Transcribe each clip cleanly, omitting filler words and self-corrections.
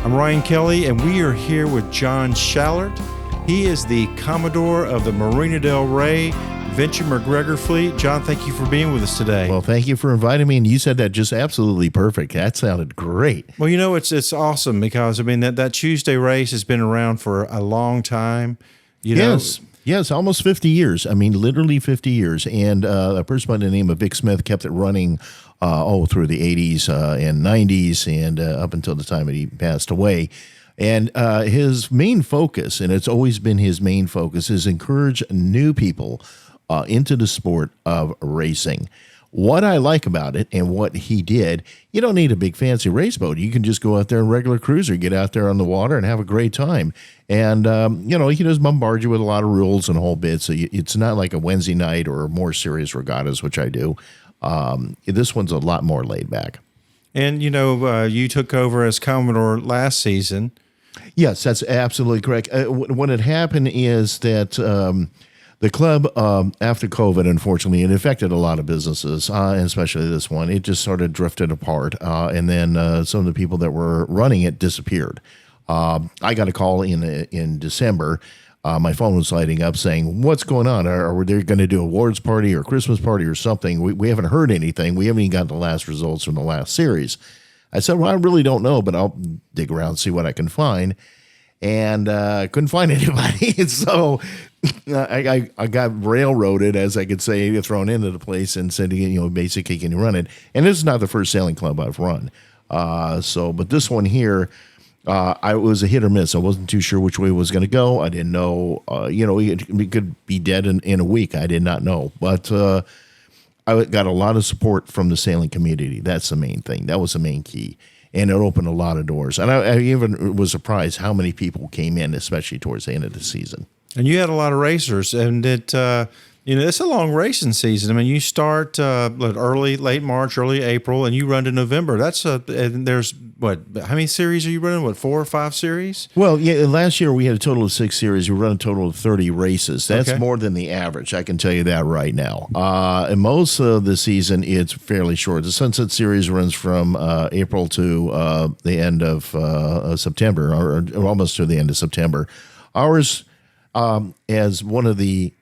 I'm Ryan Kelly, and we are here with John Schallert. He is the Commodore of the Marina Del Rey Venture McGregor fleet. John, thank you for being with us today. Well, thank you for inviting me, and you said that just absolutely perfect. That sounded great. Well, you know, it's awesome because, I mean, that Tuesday race has been around for a long time. Yes, almost 50 years. I mean, literally 50 years. And a person by the name of Vic Smith kept it running through the 80s and 90s and up until the time that he passed away. And his main focus, and it's always been his main focus, is encourage new people into the sport of racing. What I like about it and what he did, you don't need a big fancy race boat. You can just go out there in a regular cruiser, get out there on the water and have a great time. And, he just bombard you with a lot of rules and whole bits. So it's not like a Wednesday night or more serious regattas, which I do. This one's a lot more laid back. And, you took over as Commodore last season. Yes, that's absolutely correct. What had happened is that the club, after COVID, unfortunately, it affected a lot of businesses, and especially this one. It just sort of drifted apart, and then some of the people that were running it disappeared. I got a call in December. My phone was lighting up saying, what's going on? Are they going to do a awards party or Christmas party or something? We haven't heard anything. We haven't even got the last results from the last series. I said, well, I really don't know, but I'll dig around and see what I can find. And couldn't find anybody. So I got railroaded, as I could say, thrown into the place and said, basically, can you run it? And this is not the first sailing club I've run. But this one here, I was a hit or miss. I wasn't too sure which way it was going to go. I didn't know, it could be dead in a week. I did not know. But I got a lot of support from the sailing community. That's the main thing. That was the main key. And it opened a lot of doors. And I even was surprised how many people came in, especially towards the end of the season. And you had a lot of racers, and it's a long racing season. I mean, you start late March, early April, and you run to November. And there's how many series are you running? 4 or 5 series? Well, yeah, last year we had a total of 6 series. We run a total of 30 races. That's okay. More than the average. I can tell you that right now. And most of the season, it's fairly short. The Sunset Series runs from April to the end of September, or almost to the end of September. Ours, as one of the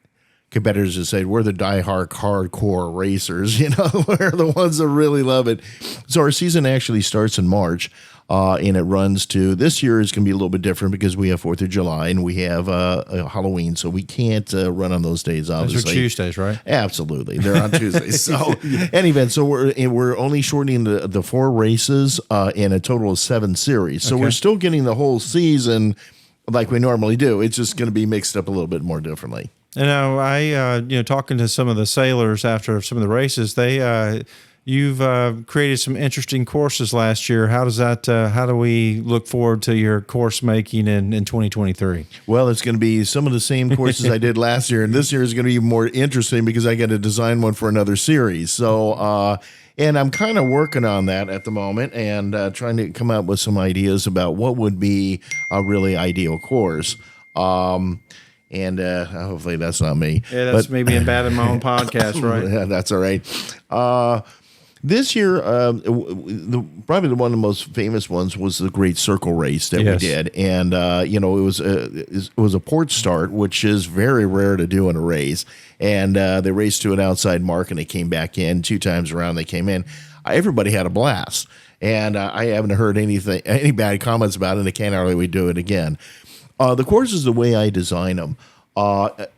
competitors have said, we're the diehard hardcore racers, we're the ones that really love it. So our season actually starts in March, and it runs to, this year is going to be a little bit different because we have 4th of July and we have Halloween, so we can't run on those days, obviously. Those are Tuesdays, right? Absolutely. They're on Tuesdays. So anyway, so we're only shortening the 4 races in a total of 7 series. So we're still getting the whole season like we normally do. It's just going to be mixed up a little bit more differently. And I talking to some of the sailors after some of the races, you've created some interesting courses last year. How does that? How do we look forward to your course making in 2023? Well, it's going to be some of the same courses I did last year, and this year is going to be more interesting because I got to design one for another series. So, and I'm kind of working on that at the moment and trying to come up with some ideas about what would be a really ideal course. And hopefully that's not me. Yeah, that's me being bad in my own podcast, right? Yeah, that's all right. This year, probably one of the most famous ones was the Great Circle Race that we did. And, it was a port start, which is very rare to do in a race. And they raced to an outside mark, and they came back in 2 times around. They came in. Everybody had a blast. And I haven't heard any bad comments about it, and I can't hardly do it again. The courses, the way I design them,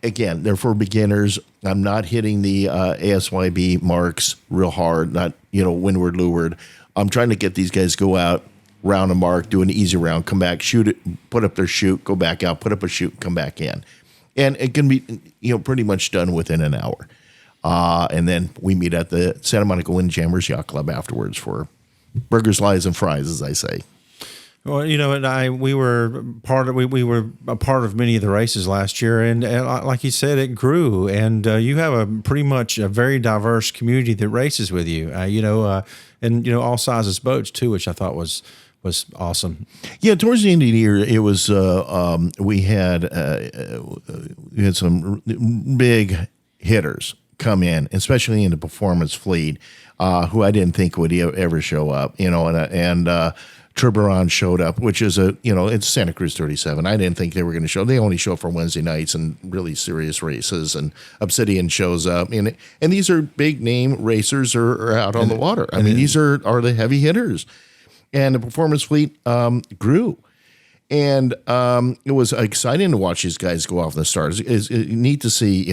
again, they're for beginners. I'm not hitting the ASYB marks real hard, not, windward, leeward. I'm trying to get these guys to go out, round a mark, do an easy round, come back, shoot it, put up their chute, go back out, put up a chute, come back in. And it can be, pretty much done within an hour. And then we meet at the Santa Monica Windjammers Yacht Club afterwards for burgers, lies, and fries, as I say. Well, we were part of many of the races last year, and like you said, it grew. And you have pretty much a very diverse community that races with you. And all sizes boats too, which I thought was awesome. Yeah, towards the end of the year, it was we had some big hitters come in, especially in the performance fleet, who I didn't think would ever show up. And Tiburon showed up, which is it's Santa Cruz 37. I didn't think they were going to show. They only show up for Wednesday nights and really serious races. And Obsidian shows up, and these are big name racers are out on the water. I mean, these are the heavy hitters, and the performance fleet grew. And it was exciting to watch these guys go off the start. It's neat to see,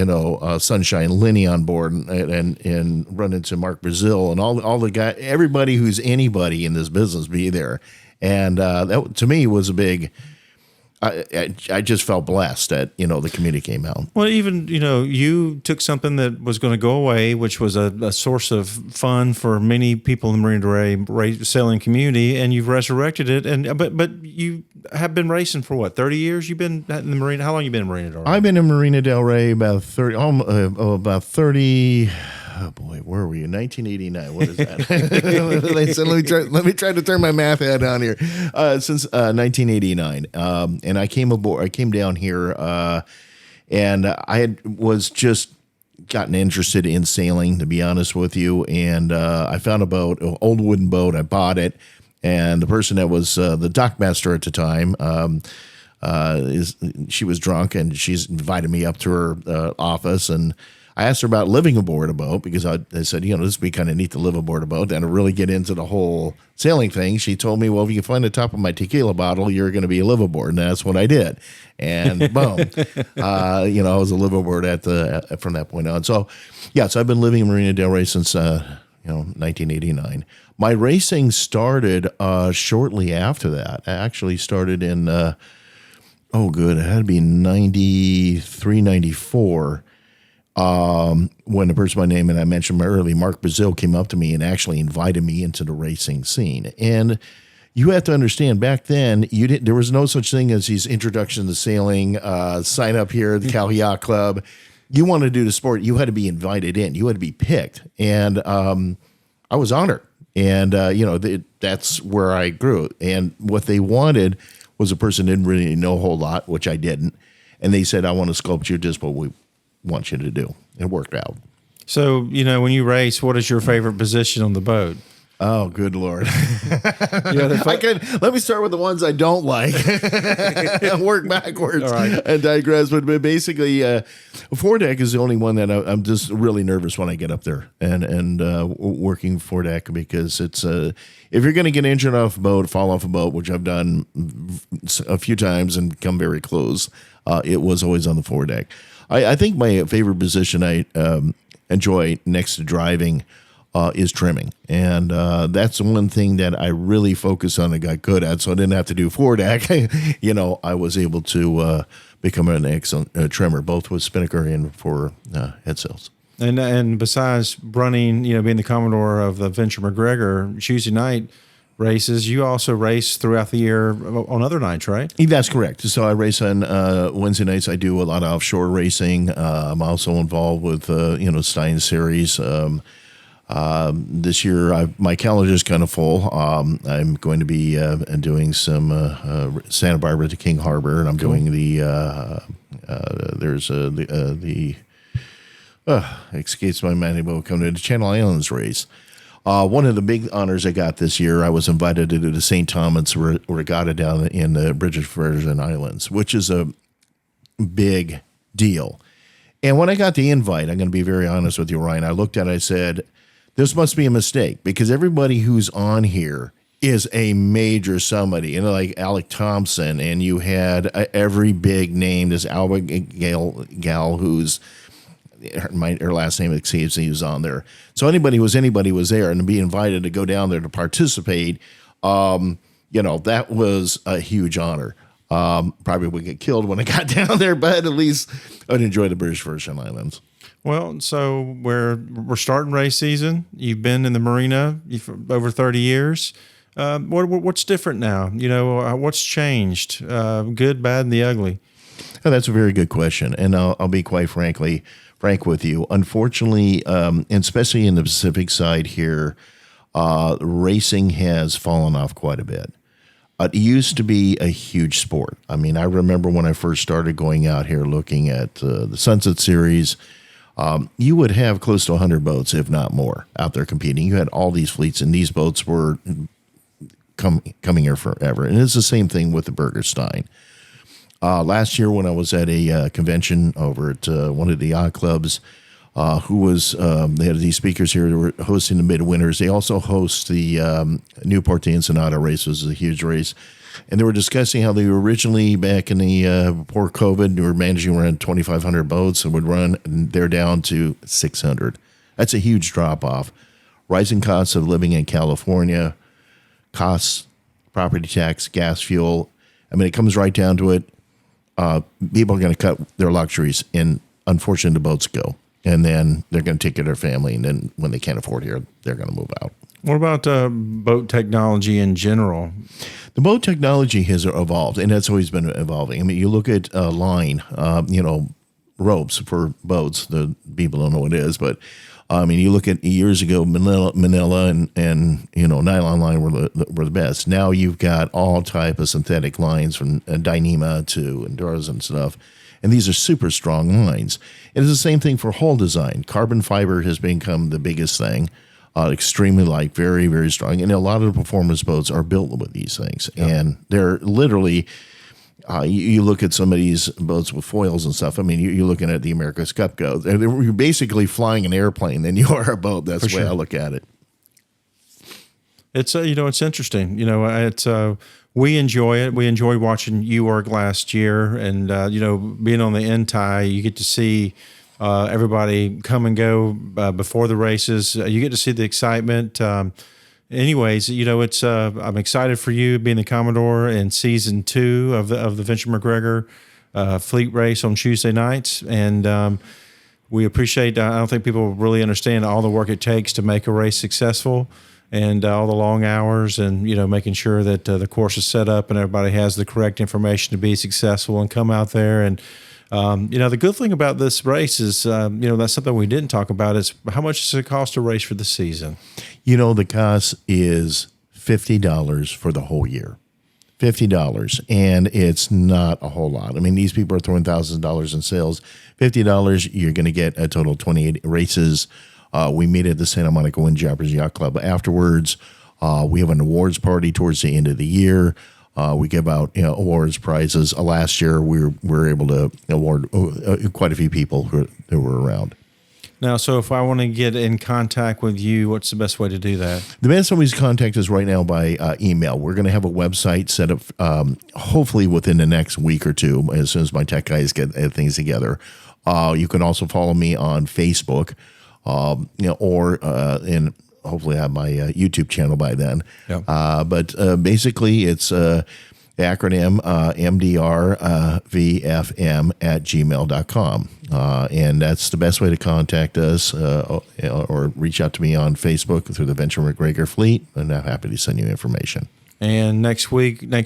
Sunshine Lenny on board and run into Mark Brazil and all the guys, everybody who's anybody in this business be there. And that to me was a big. I just felt blessed that the community came out. Well, even you took something that was going to go away, which was a source of fun for many people in the Marina del Rey sailing community, and you've resurrected it. And but you have been racing for what, 30 years? You've been in the Marina. How long you been in Marina del Rey? I've been in Marina del Rey about 30. About 30. Oh boy, where were you? 1989. What is that? Let me try to turn my math head on here. Since 1989, and I came aboard. I came down here, and I was just gotten interested in sailing, to be honest with you. And I found a boat, an old wooden boat. I bought it, and the person that was the dockmaster at the time. She was drunk, and she's invited me up to her office, and I asked her about living aboard a boat because I said, this would be kind of neat to live aboard a boat and to really get into the whole sailing thing. She told me, well, if you can find the top of my tequila bottle, you're going to be a live aboard. And that's what I did. And boom, I was a live aboard from that point on. So, so I've been living in Marina del Rey since, 1989. My racing started shortly after that. I actually started in, it had to be 93, 94. When the person by name and I mentioned earlier, Mark Brazil, came up to me and actually invited me into the racing scene. And you have to understand, back then there was no such thing as these introduction to sailing, sign up here at the Cal Yacht Club. You want to do the sport, you had to be invited in, you had to be picked. And I was honored. And that's where I grew. And what they wanted was a person who didn't really know a whole lot, which I didn't. And they said, I want to sculpt you just what we want you to do. It worked out. So, when you race, what is your favorite position on the boat? Oh, good Lord. Let me start with the ones I don't like and work backwards and digress. But basically, foredeck is the only one that I'm just really nervous when I get up there and working foredeck, because it's if you're going to get injured off a boat, fall off a boat, which I've done a few times and come very close, it was always on the foredeck. I think my favorite position I enjoy next to driving is trimming. And that's the one thing that I really focus on and got good at. So I didn't have to do foredeck. I was able to become an excellent trimmer, both with spinnaker and for head sails. And besides running, being the Commodore of the Venture McGregor Tuesday night races, you also race throughout the year on other nights, right? That's correct. So I race on Wednesday nights. I do a lot of offshore racing. I'm also involved with Stein Series. This year, my calendar is kind of full. I'm going to be doing some Santa Barbara to King Harbor, and I'm doing escapes my mind, but coming to the Channel Islands race. One of the big honors I got this year, I was invited to do the St. Thomas Regatta down in the British Virgin Islands, which is a big deal. And when I got the invite, I'm going to be very honest with you, Ryan, I looked at it, I said, this must be a mistake, because everybody who's on here is a major somebody, like Alec Thompson, and you had every big name, this Abigail Gal, who's her last name exceeds, he was on there. So anybody was there, and to be invited to go down there to participate, that was a huge honor. Probably would get killed when I got down there, but at least I'd enjoy the British Virgin Islands. Well, so we're starting race season. You've been in the marina for over 30 years. What's different now? What's changed? Good, bad, and the ugly. Oh, that's a very good question, and I'll be quite frank with you. Unfortunately, and especially in the Pacific side here, racing has fallen off quite a bit. It used to be a huge sport. I mean, I remember when I first started going out here looking at the Sunset Series, you would have close to 100 boats, if not more, out there competing. You had all these fleets, and these boats were coming here forever. And it's the same thing with the Burgerstein. Last year when I was at a convention over at one of the yacht clubs, they had these speakers here who were hosting the midwinters. They also host the Newport to Ensenada race, which is a huge race. And they were discussing how they were originally back in the before COVID, they were managing around 2,500 boats and would run. And they're down to 600. That's a huge drop off. Rising costs of living in California, costs, property tax, gas, fuel. I mean, it comes right down to it. People are going to cut their luxuries, and unfortunately, the boats go. And then they're going to take care of their family, and then when they can't afford here, they're going to move out. What about boat technology in general? The boat technology has evolved, and that's always been evolving. I mean, you look at line, ropes for boats. The people don't know what it is, but I mean, you look at years ago, Manila and nylon line were the best. Now you've got all type of synthetic lines from Dyneema to Enduras and stuff. And these are super strong lines. It is the same thing for hull design. Carbon fiber has become the biggest thing. Extremely light, very, very strong. And a lot of the performance boats are built with these things. Yep. And they're literally, you look at some of these boats with foils and stuff. I mean, you're looking at the America's Cup go. You're basically flying an airplane than you are a boat. That's the way I look at it. It's, it's interesting. It's, we enjoy it. We enjoy watching you work last year, and being on the NTI, you get to see everybody come and go before the races. You get to see the excitement. Anyways, it's I'm excited for you being the Commodore in season 2 of the Venture McGregor fleet race on Tuesday nights, and we appreciate. I don't think people really understand all the work it takes to make a race successful. And all the long hours, and making sure that the course is set up and everybody has the correct information to be successful and come out there. And the good thing about this race is, that's something we didn't talk about, is how much does it cost to race for the season? The cost is $50 for the whole year. $50, and it's not a whole lot. I mean, these people are throwing thousands of dollars in sales. $50, you're going to get a total of 28 races. We meet at the Santa Monica Windjammers Yacht Club afterwards. We have an awards party towards the end of the year. We give out awards, prizes. Last year, we were able to award quite a few people who were around. Now, so if I want to get in contact with you, what's the best way to do that? The best way to contact us right now by email. We're going to have a website set up hopefully within the next week or two, as soon as my tech guys get things together. You can also follow me on Facebook. Or hopefully I have my YouTube channel by then. Yep. But basically, it's acronym MDRVFM@gmail.com. And that's the best way to contact us or reach out to me on Facebook through the Venture McGregor Fleet, and I'm happy to send you information. And next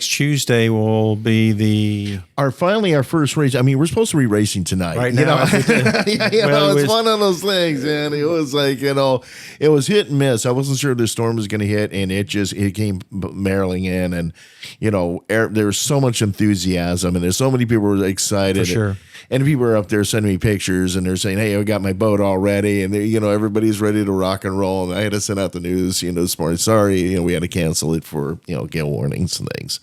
Tuesday will be our first race. I mean, we're supposed to be racing tonight. Right now. It's one of those things, man. It was like, it was hit and miss. I wasn't sure the storm was going to hit, and it came barreling in. And, there was so much enthusiasm, and there's so many people who were excited. For sure. And people are up there sending me pictures, and they're saying, "Hey, I got my boat all ready," and everybody's ready to rock and roll. And I had to send out the news, this morning. Sorry, we had to cancel it for gale warnings and things.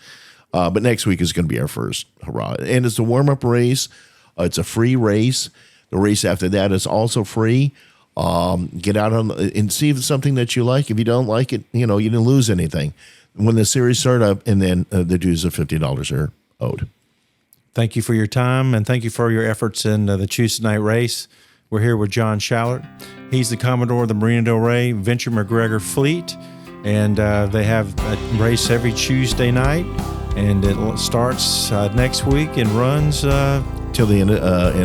But next week is going to be our first hurrah, and it's a warm up race. It's a free race. The race after that is also free. Get out and see if it's something that you like. If you don't like it, you didn't lose anything. When the series start up, and then the dues of $50 are owed. Thank you for your time, and thank you for your efforts in the Tuesday night race. We're here with John Schallert. He's the Commodore of the Marina Del Rey Venture McGregor Fleet, and they have a race every Tuesday night, and it starts next week and runs till the end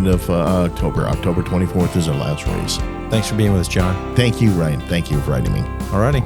of October. October 24th is our last race. Thanks for being with us, John. Thank you, Ryan. Thank you for inviting me. All righty.